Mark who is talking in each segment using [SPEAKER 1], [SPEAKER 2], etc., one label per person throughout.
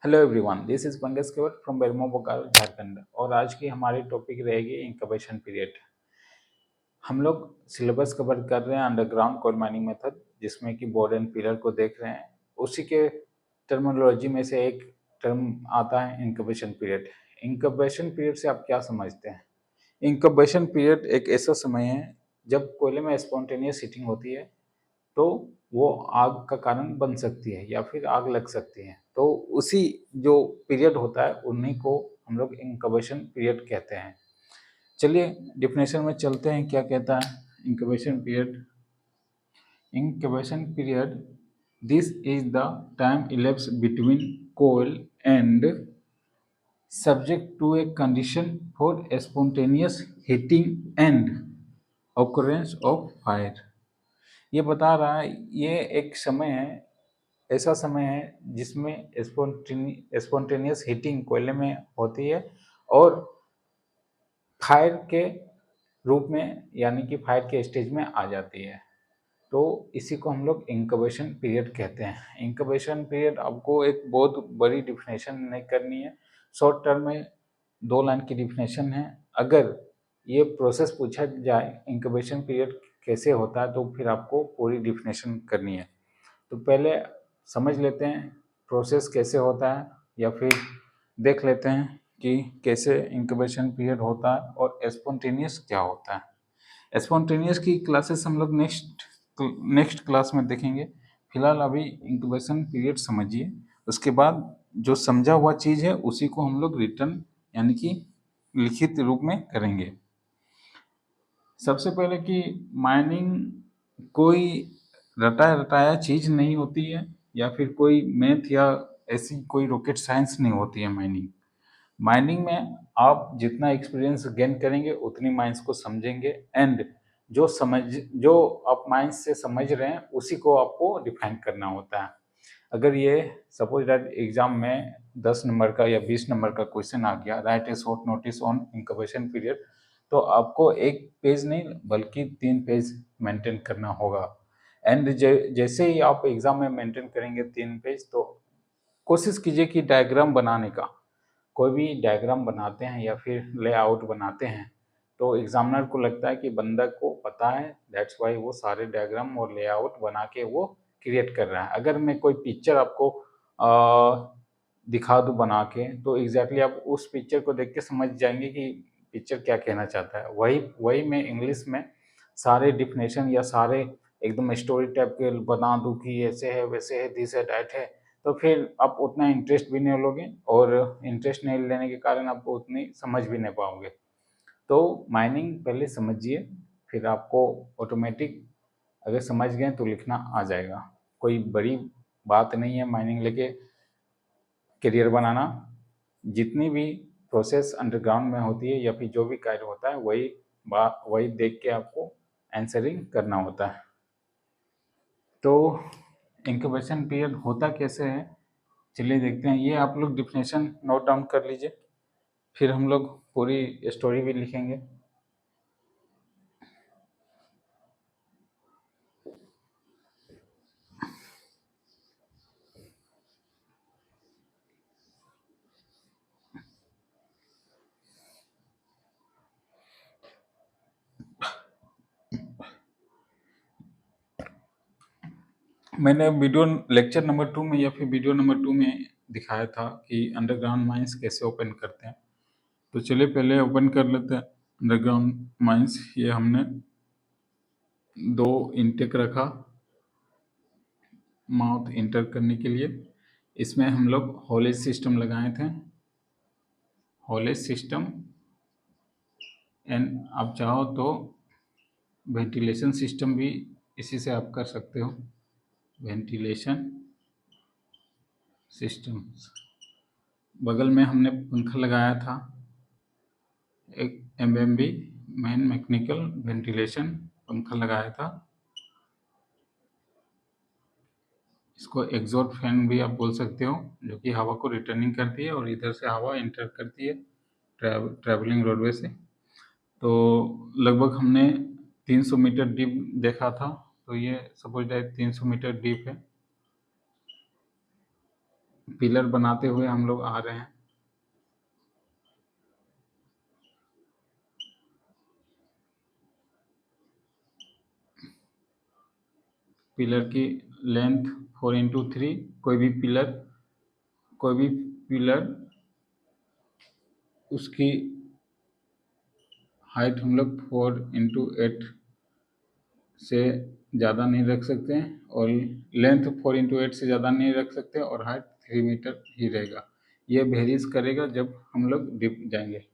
[SPEAKER 1] Hello everyone, this is Pankaj Kewat from Bermo Bokaro Jharkhand. और आज की हमारी टॉपिक रहेगी इंक्यूबेशन पीरियड। हम लोग सिलेबस कवर कर रहे हैं अंडरग्राउंड कोल माइनिंग मेथड, जिसमें कि बोर्ड एंड पिलर को देख रहे हैं। उसी के टर्मिनोलॉजी में से एक टर्म आता है इंक्यूबेशन पीरियड। इंक्यूबेशन पीरियड से आप क्या समझते हैं? इंक्यूबेशन पीरियड एक ऐसा समय है जब कोयले में स्पॉन्टेनियस हीटिंग होती है, तो वो आग का कारण बन सकती है या फिर आग लग सकती है। तो उसी जो पीरियड होता है उन्हीं को हम लोग इंक्यूबेशन पीरियड कहते हैं। चलिए डिफिनेशन में चलते हैं, क्या कहता है incubation period. Incubation period, this is the time elapsed between coil and subject to a condition for spontaneous heating and occurrence of fire। ये बता रहा है, ये एक समय है, ऐसा समय है जिसमें स्पॉन्टेनियस हीटिंग कोयले में होती है और फायर के रूप में, यानी कि फायर के स्टेज में आ जाती है। तो इसी को हम लोग इंक्यूबेशन पीरियड कहते हैं। इंक्यूबेशन पीरियड आपको एक बहुत बड़ी डिफिनेशन नहीं करनी है, शॉर्ट टर्म में 2 लाइन की डिफिनेशन है। अगर ये प्रोसेस पूछा जाए इंक्यूबेशन पीरियड कैसे होता है, तो फिर आपको पूरी डिफिनेशन करनी है। तो पहले समझ लेते हैं प्रोसेस कैसे होता है, या फिर देख लेते हैं कि कैसे इंक्यूबेशन पीरियड होता है और स्पॉन्टेनियस क्या होता है। स्पॉन्टेनियस की क्लासेस हम लोग नेक्स्ट क्लास में देखेंगे। फिलहाल अभी इंक्यूबेशन पीरियड समझिए, उसके बाद जो समझा हुआ चीज़ है उसी को हम लोग रिटर्न यानी कि लिखित रूप में करेंगे। सबसे पहले कि माइनिंग कोई रटाया रटाया चीज़ नहीं होती है, या फिर कोई मैथ या ऐसी कोई रॉकेट साइंस नहीं होती है माइनिंग। माइनिंग में आप जितना एक्सपीरियंस गेन करेंगे उतनी माइंस को समझेंगे, एंड जो आप माइंस से समझ रहे हैं उसी को आपको डिफाइन करना होता है। अगर ये सपोज दैट एग्जाम में 10 नंबर का या 20 नंबर का क्वेश्चन आ गया, right A short notice on incubation period, तो आपको एक पेज नहीं बल्कि 3 पेज मेंटेन करना होगा। एंड जैसे ही आप एग्जाम में मेंटेन करेंगे 3 पेज, तो कोशिश कीजिए कि डायग्राम बनाने का, कोई भी डायग्राम बनाते हैं या फिर लेआउट बनाते हैं, तो एग्जामिनर को लगता है कि बंदा को पता है, दैट्स वाई वो सारे डायग्राम और लेआउट बना के वो क्रिएट कर रहा है। अगर मैं कोई पिक्चर आपको दिखा दूँ बना के, तो एग्जैक्टली आप उस पिक्चर को देख के समझ जाएंगे कि पिक्चर क्या कहना चाहता है। वही वही मैं इंग्लिश में सारे डिफिनेशन या सारे एकदम स्टोरी टाइप के बना दूँ कि ऐसे है वैसे है दिस है डैट है, तो फिर आप उतना इंटरेस्ट भी नहीं लोगे, और इंटरेस्ट नहीं लेने के कारण आपको उतनी समझ भी नहीं पाओगे। तो माइनिंग पहले समझिए, फिर आपको ऑटोमेटिक अगर समझ गए तो लिखना आ जाएगा। कोई बड़ी बात नहीं है माइनिंग लेके करियर बनाना। जितनी भी प्रोसेस अंडरग्राउंड में होती है या फिर जो भी कार्य होता है, वही देख के आपको आंसरिंग करना होता है। तो इंक्यूबेशन पीरियड होता कैसे है, चलिए देखते हैं। ये आप लोग डिफिनेशन नोट डाउन कर लीजिए, फिर हम लोग पूरी स्टोरी भी लिखेंगे। मैंने वीडियो लेक्चर नंबर 2 में या फिर वीडियो नंबर 2 में दिखाया था कि अंडरग्राउंड माइंस कैसे ओपन करते हैं। तो चलिए पहले ओपन कर लेते हैं अंडरग्राउंड माइंस। ये हमने 2 इनटेक रखा माउथ इंटर करने के लिए। इसमें हम लोग हॉलेज सिस्टम लगाए थे, हॉलेज सिस्टम। एंड आप चाहो तो वेंटिलेशन सिस्टम भी इसी से आप कर सकते हो, वेंटिलेशन सिस्टम। बगल में हमने पंखा लगाया था, एक MMB मैन मैकेनिकल वेंटिलेशन पंखा लगाया था। इसको एग्जॉस्ट फैन भी आप बोल सकते हो, जो कि हवा को रिटर्निंग करती है और इधर से हवा इंटर करती है ट्रैवलिंग रोडवे से। तो लगभग हमने 300 मीटर डीप देखा था, तो ये सपोज दैट 300 मीटर डीप है। पिलर बनाते हुए हम लोग आ रहे हैं। पिलर की लेंथ 4x3, कोई भी पिलर उसकी हाइट हम लोग 4x8 से ज़्यादा नहीं रख सकते हैं, और लेंथ 4x8 से ज़्यादा नहीं रख सकते, और हाइट 3 मीटर ही रहेगा। ये वेरीज करेगा जब हम लोग डीप जाएंगे।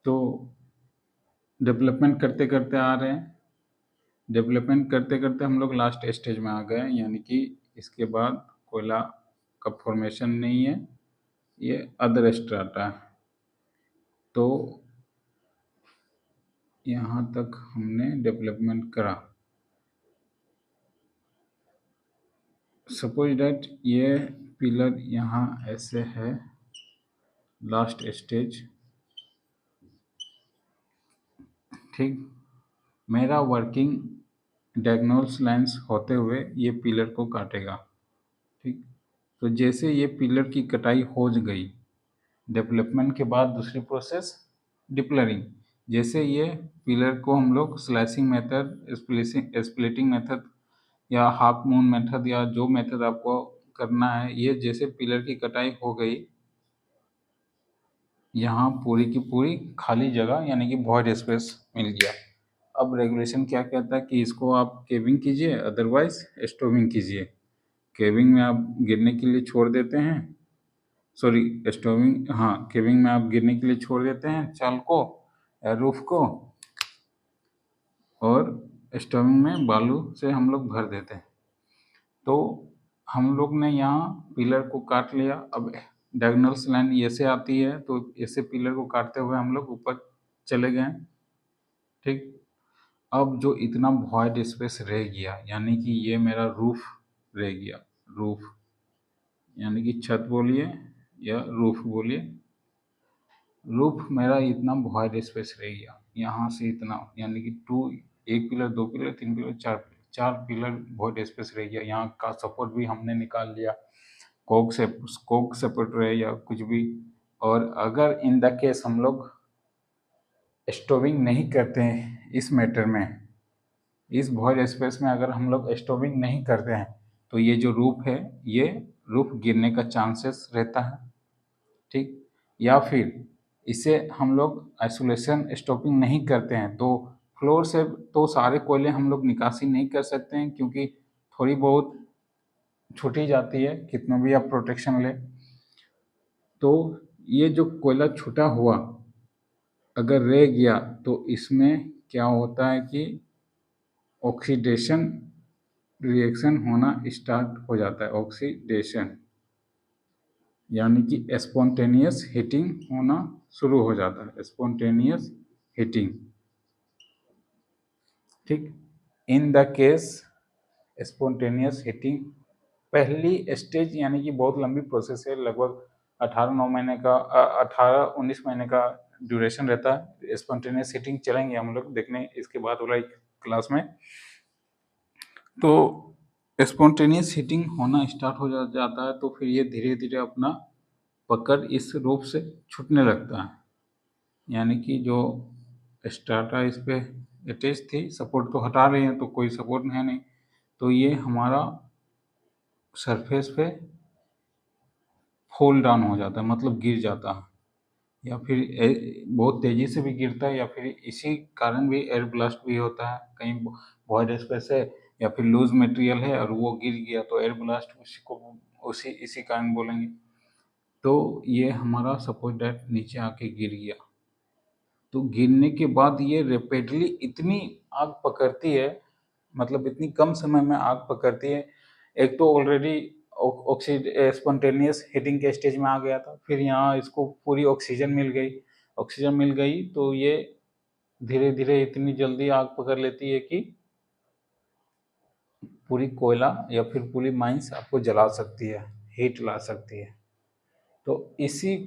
[SPEAKER 1] तो डेवलपमेंट करते करते आ रहे हैं। डेवलपमेंट करते करते हम लोग लास्ट स्टेज में आ गए हैं, यानी कि इसके बाद कोयला का फॉर्मेशन नहीं है, ये अदर स्ट्राटा है। तो यहाँ तक हमने डेवलपमेंट करा। सपोज डैट ये पिलर यहाँ ऐसे है, लास्ट स्टेज, ठीक। मेरा वर्किंग डायगोनल्स लाइंस होते हुए ये पिलर को काटेगा, ठीक। तो जैसे ये पिलर की कटाई हो गई, डेवलपमेंट के बाद दूसरी प्रोसेस डिप्लरिंग। जैसे ये पिलर को हम लोग स्लाइसिंग मेथड, स्प्लिटिंग मेथड या हाफ मून मेथड या जो मेथड आपको करना है, ये जैसे पिलर की कटाई हो गई, यहाँ पूरी की पूरी खाली जगह यानी कि वॉइड स्पेस मिल गया। अब रेगुलेशन क्या कहता है कि इसको आप केविंग कीजिए, अदरवाइज स्टोविंग कीजिए। केविंग में आप गिरने के लिए छोड़ देते हैं, सॉरी स्टोविंग, हाँ केविंग में आप गिरने के लिए छोड़ देते हैं चाल को या रूफ को, और स्टोविंग में बालू से हम लोग भर देते हैं। तो हम लोग ने यहाँ पिलर को काट लिया। अब डायगोनल्स लाइन ऐसे आती है, तो ऐसे पिलर को काटते हुए हम लोग ऊपर चले गए, ठीक। अब जो इतना वॉइड स्पेस रह गया, यानी कि ये मेरा रूफ रह गया, रूफ यानी कि छत बोलिए या रूफ बोलिए, रूफ मेरा इतना वॉइड स्पेस रह गया, यहाँ से इतना, यानी कि एक पिलर, दो पिलर, तीन पिलर, चार पिलर वॉइड स्पेस रह गया। यहाँ का सपोर्ट भी हमने निकाल लिया, कोक सपोर्ट रहे या कुछ भी। और अगर इन द केस हम लोग स्टोविंग नहीं करते हैं इस मैटर में, इस वॉइड स्पेस में अगर हम लोग स्टोविंग नहीं करते हैं, तो ये जो रूफ है, ये रूफ गिरने का चांसेस रहता है, ठीक। या फिर इसे हम लोग आइसोलेशन स्टॉपिंग नहीं करते हैं, तो फ्लोर से तो सारे कोयले हम लोग निकासी नहीं कर सकते हैं, क्योंकि थोड़ी बहुत छूटी जाती है कितना भी आप प्रोटेक्शन ले। तो ये जो कोयला छूटा हुआ अगर रह गया, तो इसमें क्या होता है कि ऑक्सीडेशन रिएक्शन होना स्टार्ट हो जाता है। ऑक्सीडेशन यानी कि स्पॉन्टेनियस हीटिंग होना शुरू हो जाता है, स्पॉन्टेनियस हीटिंग, ठीक। In the case spontaneous heating पहली स्टेज, यानी कि बहुत लंबी प्रोसेस है, लगभग 18-19 महीने का ड्यूरेशन रहता है। स्पॉन्टेनियस हीटिंग चलेंगे हम लोग देखने इसके बाद वाला क्लास में। तो स्पॉन्टेनियस हीटिंग होना स्टार्ट हो जाता है, तो फिर ये धीरे धीरे अपना पकड़ इस रूप से छूटने लगता है, यानी कि जो स्टार्टा इस पे अटैच थी, सपोर्ट तो हटा रहे हैं तो कोई सपोर्ट है नहीं, तो ये हमारा सरफेस पे फॉल डाउन हो जाता है, मतलब गिर जाता है, या फिर बहुत तेजी से भी गिरता है, या फिर इसी कारण भी एयर ब्लास्ट भी होता है। कहीं वॉइड स्पेस है या फिर लूज मटेरियल है और वो गिर गया, तो एयर ब्लास्ट इसी कारण बोलेंगे। तो ये हमारा सपोज दैट नीचे आके गिर गया, तो गिरने के बाद ये रैपिडली इतनी आग पकड़ती है, मतलब इतनी कम समय में आग पकड़ती है। एक तो ऑलरेडी स्पॉन्टेनियस हीटिंग के स्टेज में आ गया था, फिर यहाँ इसको पूरी ऑक्सीजन मिल गई। ऑक्सीजन मिल गई तो ये धीरे धीरे इतनी जल्दी आग पकड़ लेती है कि पूरी कोयला या फिर पूरी माइंस आपको जला सकती है, हीट ला सकती है। तो इसी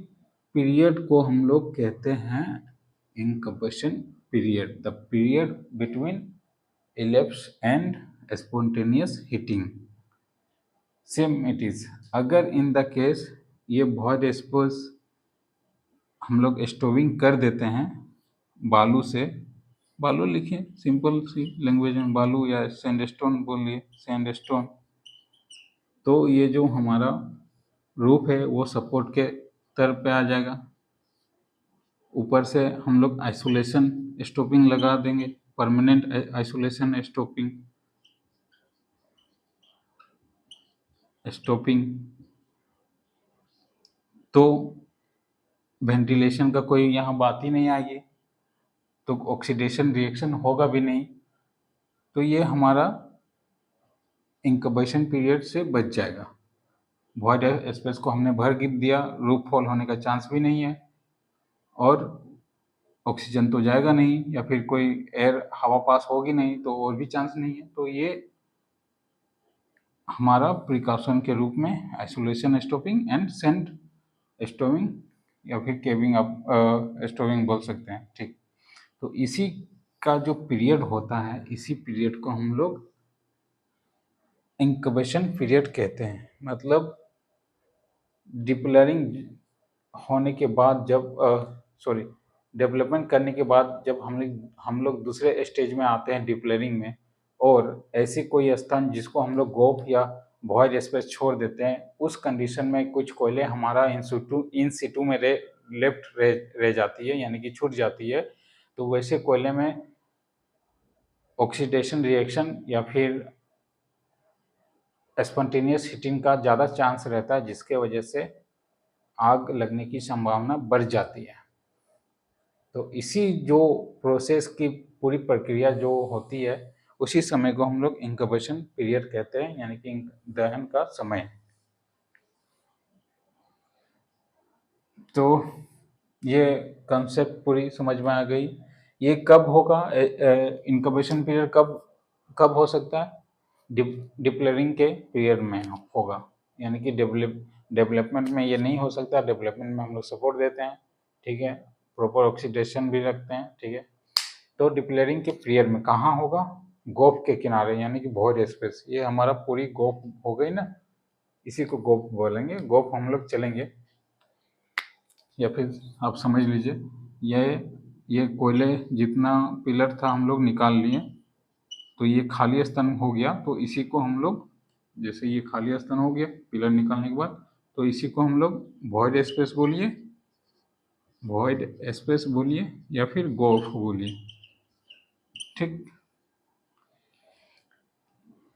[SPEAKER 1] पीरियड को हम लोग कहते हैं incubation period, the period between elapse and spontaneous heating। Same it is. अगर इन द केस ये बहुत एक्सपोज हम लोग स्टोविंग कर देते हैं बालू से, बालू लिखिए सिंपल सी लैंग्वेज में, बालू या सैंडस्टोन बोलिए, सैंडस्टोन, तो ये जो हमारा रूफ है वो सपोर्ट के स्तर पे आ जाएगा। ऊपर से हम लोग आइसोलेशन स्टोपिंग लगा देंगे, परमानेंट आइसोलेशन स्टोपिंग, तो वेंटिलेशन का कोई यहाँ बात ही नहीं आएगी, तो ऑक्सीडेशन रिएक्शन होगा भी नहीं, तो ये हमारा इंक्यूबेशन पीरियड से बच जाएगा। वॉइड स्पेस को हमने भर गिर दिया, रूफ फॉल होने का चांस भी नहीं है, और ऑक्सीजन तो जाएगा नहीं, या फिर कोई एयर हवा पास होगी नहीं तो और भी चांस नहीं है। तो ये हमारा प्रिकॉशन के रूप में आइसोलेशन स्टोपिंग एंड सेंट स्टोविंग या फिर केविंग आप स्टोविंग बोल सकते हैं, ठीक। तो इसी का जो पीरियड होता है, इसी पीरियड को हम लोग इंक्यूबेशन पीरियड कहते हैं। मतलब डिप्लरिंग होने के बाद, जब डेवलपमेंट करने के बाद जब हम लोग दूसरे स्टेज में आते हैं डिप्लरिंग में, और ऐसी कोई स्थान जिसको हम लोग गोप या वॉइड स्पेस छोड़ देते हैं, उस कंडीशन में कुछ कोयले हमारा इन सिटू में लेफ्ट रह जाती है, यानी कि छूट जाती है। तो वैसे कोयले में ऑक्सीडेशन रिएक्शन या फिर स्पॉन्टेनियस हीटिंग का ज़्यादा चांस रहता है, जिसके वजह से आग लगने की संभावना बढ़ जाती है। तो इसी जो प्रोसेस की पूरी प्रक्रिया जो होती है, उसी समय को हम लोग इंक्यूबेशन पीरियड कहते हैं, यानी कि दहन का समय। तो ये कंसेप्ट पूरी समझ में आ गई। ये कब होगा, इंक्यूबेशन पीरियड कब कब हो सकता है? डिप्लरिंग के पीरियड में होगा, यानी कि डेवलपमेंट में ये नहीं हो सकता। डेवलपमेंट में हम लोग सपोर्ट देते हैं, ठीक है, प्रॉपर ऑक्सीडेशन भी रखते हैं, ठीक है। तो डिप्लरिंग के पीरियड में कहाँ होगा? गोप के किनारे, यानी कि वॉइड स्पेस। ये हमारा पूरी गोप हो गई ना, इसी को गोप बोलेंगे। गोप हम लोग चलेंगे, या फिर आप समझ लीजिए, ये कोयले जितना पिलर था हम लोग निकाल लिए, तो ये खाली स्थान हो गया। तो इसी को हम लोग, जैसे ये खाली स्थान हो गया पिलर निकालने के बाद, तो इसी को हम लोग वॉइड स्पेस बोलिए, वॉइड स्पेस बोलिए, या फिर गोप बोलिए, ठीक।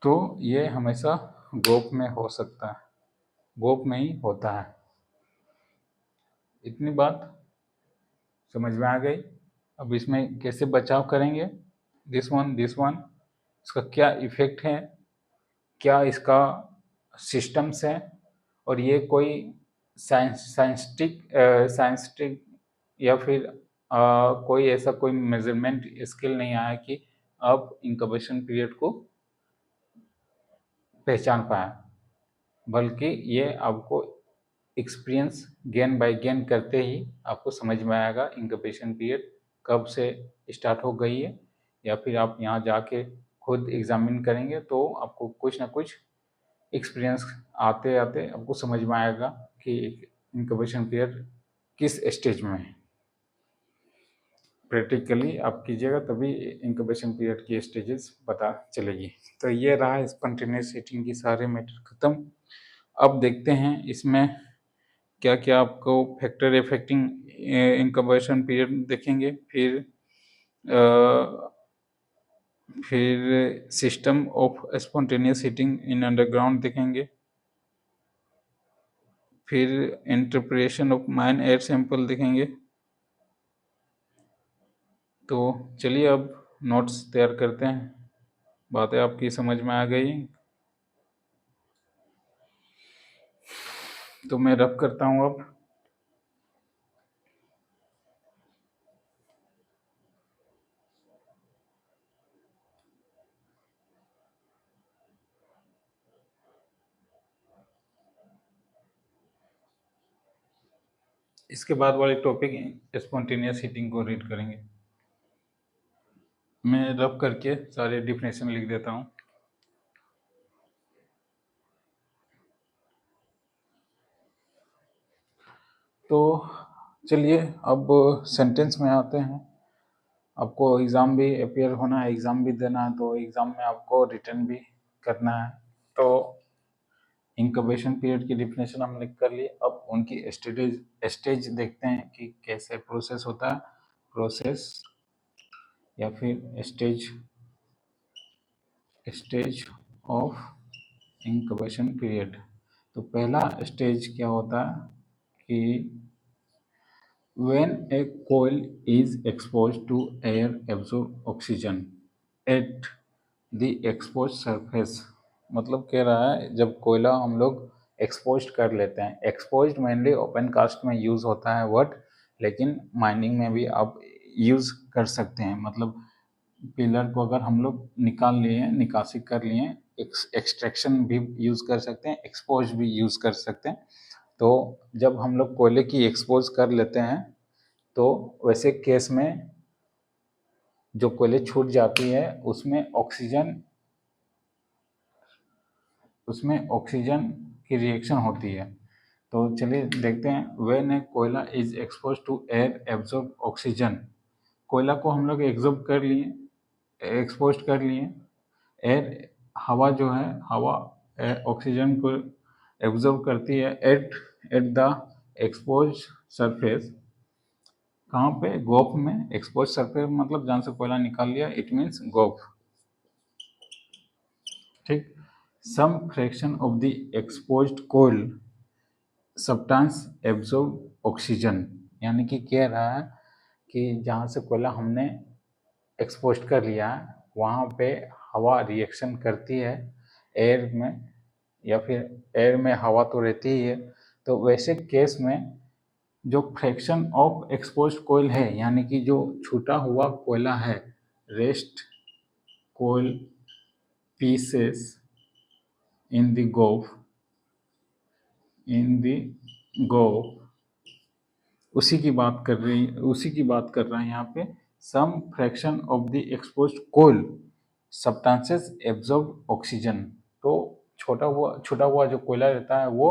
[SPEAKER 1] तो ये हमेशा गोप में हो सकता है, गोप में ही होता है। इतनी बात समझ में आ गई। अब इसमें कैसे बचाव करेंगे? दिस वन इसका क्या इफेक्ट है, क्या इसका सिस्टम्स है, और ये कोई साइंटिस्टिक या फिर कोई ऐसा कोई मेजरमेंट स्किल नहीं आया कि आप इंक्यूबेशन पीरियड को पहचान पाए, बल्कि ये आपको एक्सपीरियंस गेन बाय गेन करते ही आपको समझ में आएगा इंक्यूबेशन पीरियड कब से स्टार्ट हो गई है, या फिर आप यहाँ जाके खुद एग्जामिन करेंगे तो आपको कुछ ना कुछ एक्सपीरियंस आते आते आपको समझ में आएगा कि इंक्यूबेशन पीरियड किस स्टेज में है। प्रैक्टिकली आप कीजिएगा तभी इंक्यूबेशन पीरियड की स्टेजेस पता चलेगी। तो ये रहा स्पॉन्टेनियस हीटिंग की सारे मैटर खत्म। अब देखते हैं इसमें क्या क्या आपको फैक्टर इफेक्टिंग इंक्यूबेशन पीरियड देखेंगे, फिर system of spontaneous heating in underground देखेंगे, फिर interpretation of mine air sample देखेंगे। तो चलिए अब नोट्स तैयार करते हैं। बातें आपकी समझ में आ गई, तो मैं रब करता हूँ अब। इसके बाद वाले टॉपिक स्पॉन्टेनियस हीटिंग को रीड करेंगे। मैं रब करके सारे डिफिनेशन लिख देता हूँ। तो चलिए अब सेंटेंस में आते हैं। आपको एग्ज़ाम भी अपियर होना है, एग्ज़ाम भी देना है, तो एग्ज़ाम में आपको रिटर्न भी करना है। तो इंक्यूबेशन पीरियड की डिफिनेशन हमने कर ली। अब उनकी स्टेज देखते हैं कि कैसे प्रोसेस होता है। प्रोसेस या फिर स्टेज ऑफ इंक्यूबेशन पीरियड। तो पहला स्टेज क्या होता है कि when a coil is exposed to air absorb oxygen at the exposed surface, मतलब कह रहा है जब कोयला हम लोग एक्सपोज कर लेते हैं। एक्सपोज मेनली ओपन कास्ट में यूज़ होता है वर्ड, लेकिन माइनिंग में भी आप यूज़ कर सकते हैं। मतलब पिलर को अगर हम लोग निकाल लिए, निकासी कर लिए, एक्सट्रैक्शन भी यूज़ कर सकते हैं, एक्सपोज भी यूज़ कर सकते हैं। तो जब हम लोग कोयले की एक्सपोज कर लेते हैं तो वैसे केस में जो कोयले छूट जाती है उसमें ऑक्सीजन की रिएक्शन होती है। तो चलिए देखते हैं। When a koyla is expose to air absorb oxygen, कोयला को हम लोग एब्जॉर्ब कर लिए, एक्सपोज कर लिए। एयर, हवा जो है, हवा ऑक्सीजन को एब्जॉर्ब करती है एट द एक्सपोज सरफेस। कहाँ पे? गोफ में। एक्सपोज सरफेस मतलब जहाँ से कोयला निकाल लिया, इट मीन्स गोफ। ठीक। Some fraction of the exposed coal substance absorb oxygen, यानी कि कह रहा है कि जहाँ से कोयला हमने एक्सपोज कर लिया है वहाँ पे हवा रिएक्शन करती है एयर में, या फिर एयर में हवा तो रहती ही है। तो वैसे केस में जो फ्रैक्शन ऑफ एक्सपोज्ड कोयल है, यानी कि जो छूटा हुआ कोयला है, rest coal pieces in the goaf, उसी की बात कर रहे हैं यहाँ पे। Some fraction of the exposed coal substances absorb oxygen. तो छूटा हुआ जो कोयला रहता है वो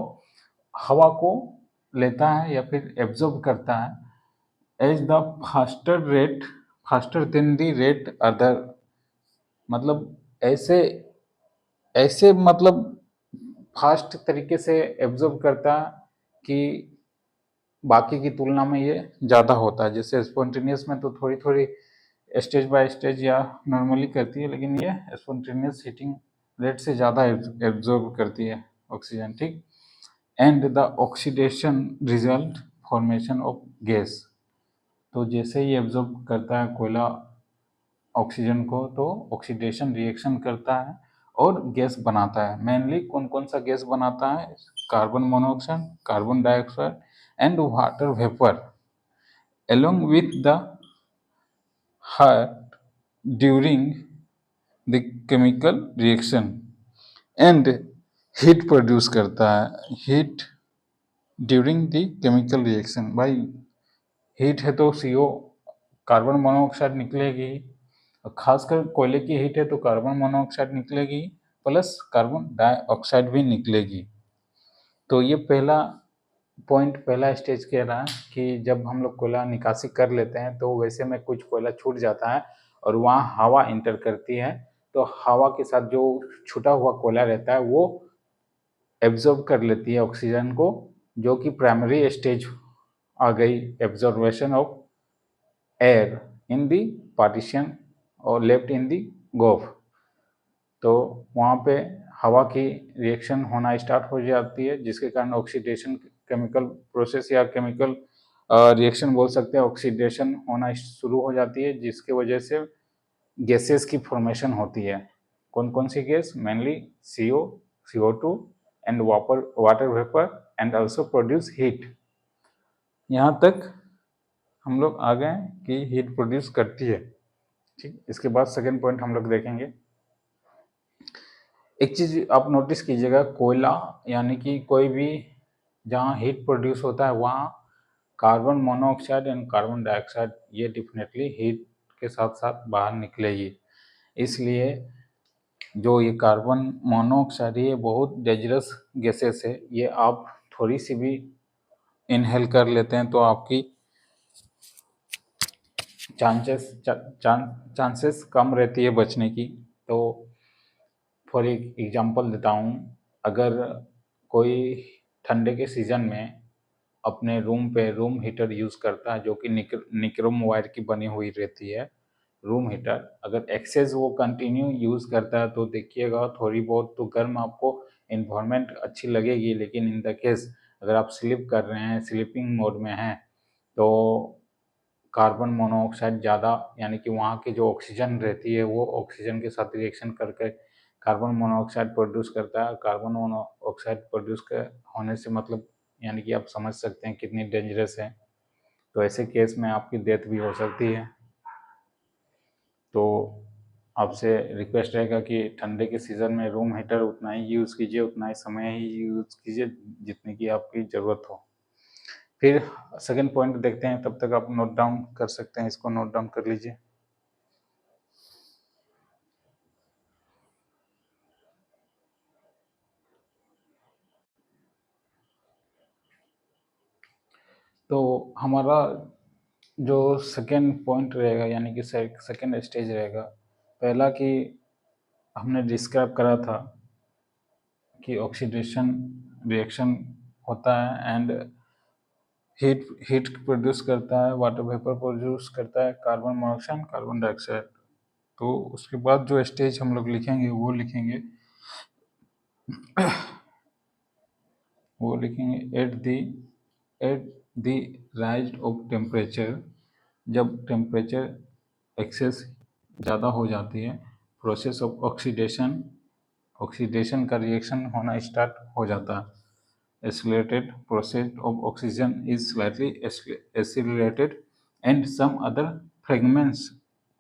[SPEAKER 1] हवा को लेता है या फिर एब्जॉर्ब करता है as the faster than the rate other. मतलब ऐसे ऐसे मतलब फास्ट तरीके से एब्जॉर्ब करता कि बाकी की तुलना में ये ज़्यादा होता है। जैसे स्पॉन्टेनियस में तो थोड़ी थोड़ी स्टेज बाय स्टेज या नॉर्मली करती है, लेकिन ये स्पॉन्टेनियस हीटिंग रेट से ज़्यादा एब्जॉर्ब करती है ऑक्सीजन। ठीक। And the oxidation result formation of gas. तो जैसे ही एब्जॉर्ब करता है कोयला ऑक्सीजन को, तो ऑक्सीडेशन रिएक्शन करता है और गैस बनाता है। मेनली कौन कौन सा गैस बनाता है? Carbon monoxide, carbon dioxide and water vapour along with the heat during the chemical reaction and heat produce करता है। Heat during the chemical reaction, भाई हीट है तो CO, कार्बन मोनोऑक्साइड निकलेगी। और खासकर कोयले की हीट है तो कार्बन मोनोऑक्साइड निकलेगी प्लस कार्बन डाइऑक्साइड भी निकलेगी। तो ये पहला स्टेज कह रहा है कि जब हम लोग कोयला निकासी कर लेते हैं तो वैसे में कुछ कोयला छूट जाता है और वहाँ हवा इंटर करती है। तो हवा के साथ जो छूटा हुआ कोयला रहता है वो एब्जॉर्ब कर लेती है ऑक्सीजन को, जो कि प्राइमरी स्टेज आ गई, absorption of air in the partition और लेफ्ट इन दी गोफ। तो वहाँ पे हवा की रिएक्शन होना स्टार्ट हो जाती है, जिसके कारण ऑक्सीडेशन, केमिकल प्रोसेस या केमिकल रिएक्शन बोल सकते हैं, ऑक्सीडेशन होना शुरू हो जाती है, जिसके वजह से गैसेस की फॉर्मेशन होती है। कौन कौन सी गैस? Mainly CO, CO2 and water vapour and also produce heat. यहाँ तक हम लोग आ गए कि हीट प्रोड्यूस करती है। ठीक। इसके बाद सेकेंड पॉइंट हम लोग देखेंगे। एक चीज आप नोटिस कीजिएगा, कोयला यानी कि कोई भी जहाँ हीट प्रोड्यूस होता है वहाँ carbon monoxide and carbon dioxide ये डेफिनेटली हीट के साथ साथ बाहर निकलेगी। इसलिए जो ये कार्बन मोनोऑक्साइड ये बहुत डेंजरस गैसेस है। ये आप थोड़ी सी भी इनहेल कर लेते हैं तो आपकी चांसेस कम रहती है बचने की। तो फॉर एग्जांपल देता हूँ, अगर कोई ठंडे के सीज़न में अपने रूम पे रूम हीटर यूज़ करता है जो कि निक्रोम वायर की बनी हुई रहती है रूम हीटर, अगर एक्सेस वो कंटिन्यू यूज़ करता है तो देखिएगा थोड़ी बहुत तो गर्म आपको इन्वायरमेंट अच्छी लगेगी, लेकिन इन द केस अगर आप स्लीप कर रहे हैं, स्लीपिंग मोड में हैं, तो कार्बन मोनोऑक्साइड ज़्यादा, यानी कि वहाँ की जो ऑक्सीजन रहती है वो ऑक्सीजन के साथ रिएक्शन करके कार्बन मोनोऑक्साइड प्रोड्यूस करता है। कार्बन मोनोऑक्साइड प्रोड्यूस होने से मतलब यानी कि आप समझ सकते हैं कितनी डेंजरस है। तो ऐसे केस में आपकी डेथ भी हो सकती है। तो आपसे रिक्वेस्ट रहेगा कि ठंडे के सीज़न में रूम हीटर उतना ही यूज़ कीजिए, उतना ही समय ही यूज़ कीजिए जितने की आपकी ज़रूरत हो। फिर सेकंड पॉइंट देखते हैं, तब तक आप नोट डाउन कर सकते हैं, इसको नोट डाउन कर लीजिए। तो हमारा जो सेकेंड पॉइंट रहेगा यानी कि सेकेंड स्टेज रहेगा, पहला कि हमने डिस्क्राइब करा था कि ऑक्सीडेशन रिएक्शन होता है एंड हीट प्रोड्यूस करता है, वाटर वेपर प्रोड्यूस करता है, कार्बन मोनोऑक्साइड, कार्बन डाइऑक्साइड। तो उसके बाद जो स्टेज हम लोग लिखेंगे वो लिखेंगे at the rise of temperature. जब टेम्परेचर एक्सेस ज़्यादा हो जाती है, प्रोसेस ऑफ ऑक्सीडेशन का रिएक्शन होना स्टार्ट हो जाता है। accelerated process of oxygen is slightly accelerated and some other fragments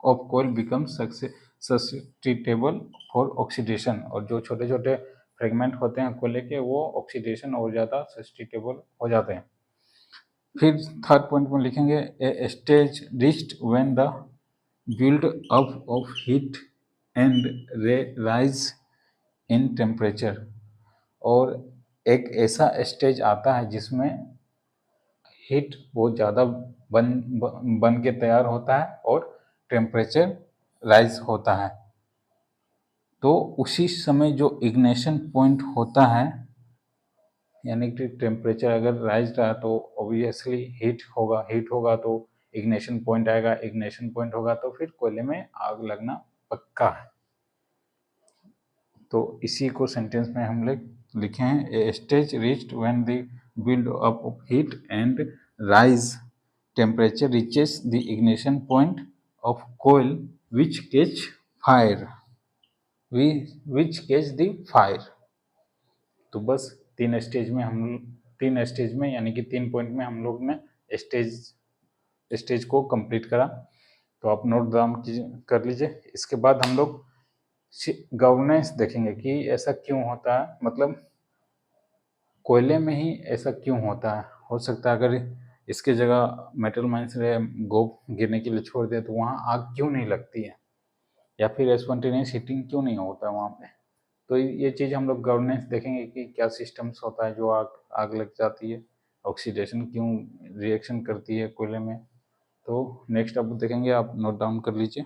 [SPEAKER 1] of coal become susceptible for oxidation। और जो छोटे छोटे फ्रेगमेंट होते हैं कोयले के वो ऑक्सीडेशन और ज़्यादा सस्टिटेबल हो जाते हैं। फिर थर्ड पॉइंट में लिखेंगे a stage reached when the build up of heat and rise in temperature. और एक ऐसा स्टेज आता है जिसमें हीट बहुत ज़्यादा बन के तैयार होता है और टेम्परेचर राइज होता है। तो उसी समय जो इग्निशन पॉइंट होता है, यानी कि टेम्परेचर अगर राइज रहा तो ऑब्वियसली हीट होगा तो इग्निशन पॉइंट आएगा, इग्निशन पॉइंट होगा तो फिर कोयले में आग लगना पक्का है। तो इसी को सेंटेंस में हम लोग लिखे हैं, a stage reached when the build up of heat and rise temperature reaches the ignition point of कोयल which catch fire which catch the fire. तो बस तीन स्टेज में यानी कि 3 पॉइंट में हम लोग ने स्टेज को कंप्लीट करा। तो आप नोट डाउन कर लीजिए। इसके बाद हम लोग गवर्नेंस देखेंगे कि ऐसा क्यों होता है, मतलब कोयले में ही ऐसा क्यों होता है। हो सकता है अगर इसके जगह मेटल माइंस रहे, गोप गिरने के लिए छोड़ दे तो वहाँ आग क्यों नहीं लगती है, या फिर स्पॉन्टेनियस हीटिंग क्यों नहीं होता है वहाँ पे। तो ये चीज़ हम लोग गवर्नेंस देखेंगे कि क्या सिस्टम्स होता है जो आग लग जाती है, ऑक्सीडेशन क्यों रिएक्शन करती है कोयले में। तो नेक्स्ट आप देखेंगे, आप नोट डाउन कर लीजिए।